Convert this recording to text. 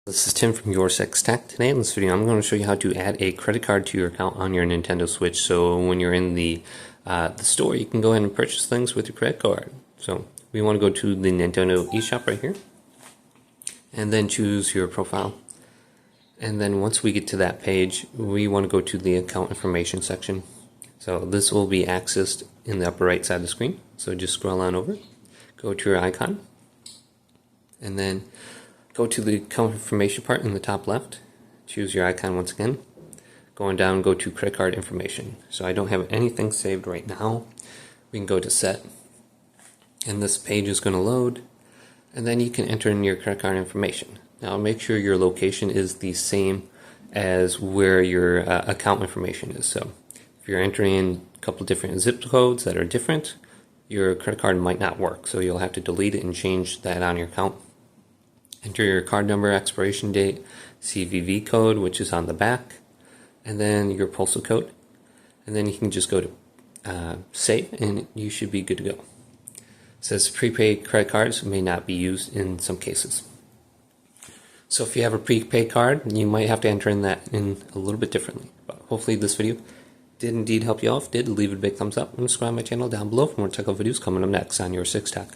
This is Tim from YourSixTech. Today in this video I'm going to show you how to add a credit card to your account on your Nintendo Switch, so when you're in the store you can go ahead and purchase things with your credit card. So we want to go to the Nintendo eShop right here and then choose your profile, and then once we get to that page we want to go to the account information section. So this will be accessed in the upper right side of the screen, so just scroll on over, go to your icon, and then go to the account information part in the top left, choose your icon once again, going down go to credit card information. So I don't have anything saved right now. We can go to set, and this page is going to load, and then you can enter in your credit card information. Now make sure your location is the same as where your account information is. So if you're entering in a couple different zip codes that are different, your credit card might not work, so you'll have to delete it and change that on your account. Enter your card number, expiration date, CVV code, which is on the back, and then your postal code, and then you can just go to save, and you should be good to go. It says prepaid credit cards may not be used in some cases. So if you have a prepaid card, you might have to enter in that in a little bit differently. But hopefully this video did indeed help you out. If it did, leave it a big thumbs up and subscribe to my channel down below for more technical videos coming up next on YourSixTech.